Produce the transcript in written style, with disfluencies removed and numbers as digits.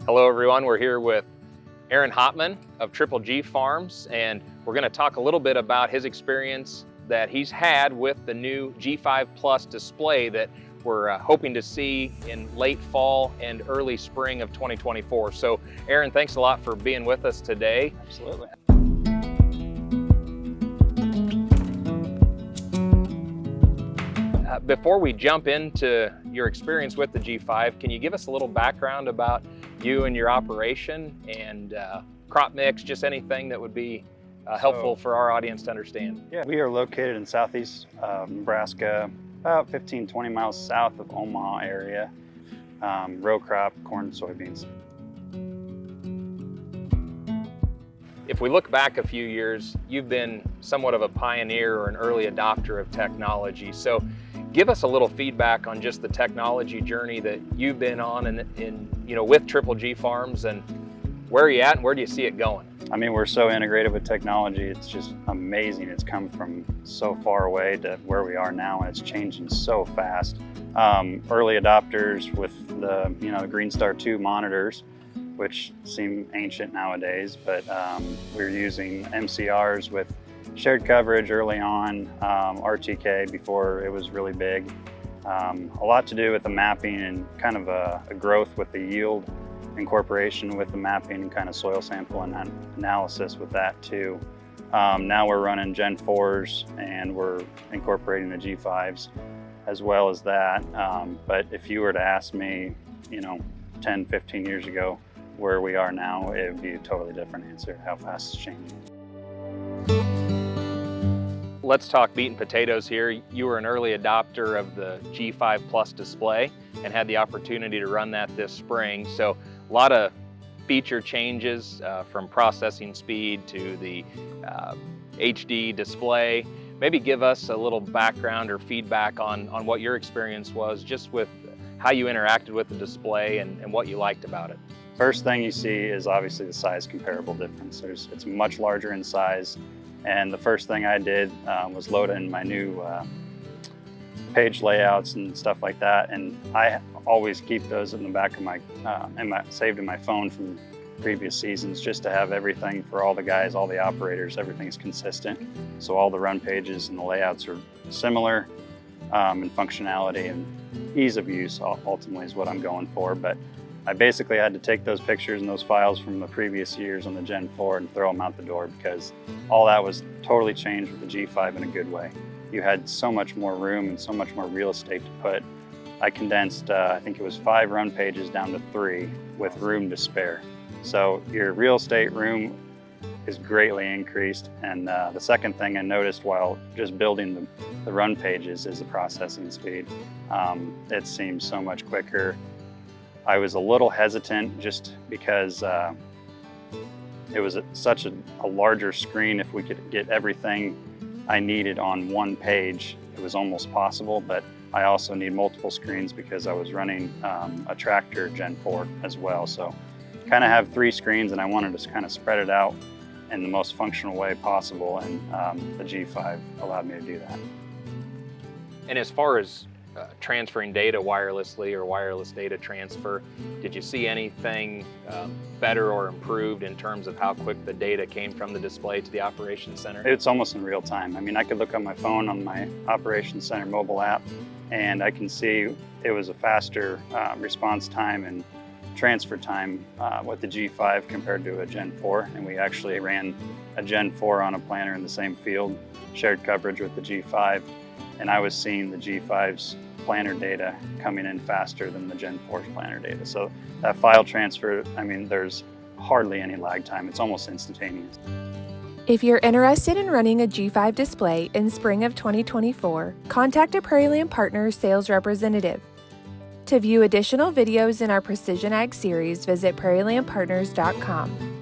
Hello everyone, we're here with Aaron Hauptman of Triple G Farms, and we're going to talk a little bit about his experience that he's had with the new G5 Plus display that we're hoping to see in late fall and early spring of 2024. So Aaron, thanks a lot for being with us today. Absolutely. Before we jump into your experience with the G5, can you give us a little background about you and your operation and crop mix, just anything that would be helpful for our audience to understand? Yeah, we are located in southeast Nebraska, about 15-20 miles south of Omaha area. Row crop, corn, soybeans. If we look back a few years, you've been somewhat of a pioneer or an early adopter of technology. So give us a little feedback on just the technology journey that you've been on with Triple G Farms, and where are you at and where do you see it going? I mean, we're so integrated with technology. It's just amazing. It's come from so far away to where we are now, and it's changing so fast. Early adopters with the Green Star 2 monitors, which seem ancient nowadays, but we're using MCRs with shared coverage early on, RTK before it was really big. A lot to do with the mapping and kind of a growth with the yield incorporation with the mapping and kind of soil sample and analysis with that too. Now we're running Gen 4s and we're incorporating the G5s as well as that. But if you were to ask me, 10, 15 years ago, where we are now, it would be a totally different answer, how fast it's changing. Let's talk meat and potatoes here. You were an early adopter of the G5 Plus display and had the opportunity to run that this spring. So a lot of feature changes from processing speed to the HD display. Maybe give us a little background or feedback on what your experience was just with how you interacted with the display and what you liked about it. First thing you see is obviously the size comparable difference. It's much larger in size. And the first thing I did was load in my new page layouts and stuff like that. And I always keep those in the back of my, saved in my phone from previous seasons, just to have everything for all the guys, all the operators, everything's consistent. So all the run pages and the layouts are similar in functionality, and ease of use ultimately is what I'm going for. But I basically had to take those pictures and those files from the previous years on the Gen 4 and throw them out the door, because all that was totally changed with the G5 in a good way. You had so much more room and so much more real estate to put. I condensed, I think it was 5 run pages down to 3 with room to spare. So your real estate room is greatly increased. And the second thing I noticed while just building the run pages is the processing speed. It seems so much quicker. I was a little hesitant just because it was such a larger screen. If we could get everything I needed on one page, it was almost possible, but I also need multiple screens because I was running a tractor Gen 4 as well. So kind of have 3 screens, and I wanted to kind of spread it out in the most functional way possible, and the G5 allowed me to do that. And as far as transferring data wirelessly or wireless data transfer, did you see anything better or improved in terms of how quick the data came from the display to the operations center? It's almost in real time. I mean, I could look on my phone on my operations center mobile app, and I can see it was a faster response time and transfer time with the G5 compared to a Gen 4. And we actually ran a Gen 4 on a planter in the same field, shared coverage with the G5, and I was seeing the G5's planter data coming in faster than the Gen 4's planter data. So that file transfer, I mean, there's hardly any lag time. It's almost instantaneous. If you're interested in running a G5 display in spring of 2024, contact a Prairie Land Partners sales representative. To view additional videos in our Precision Ag series, visit prairielandpartners.com.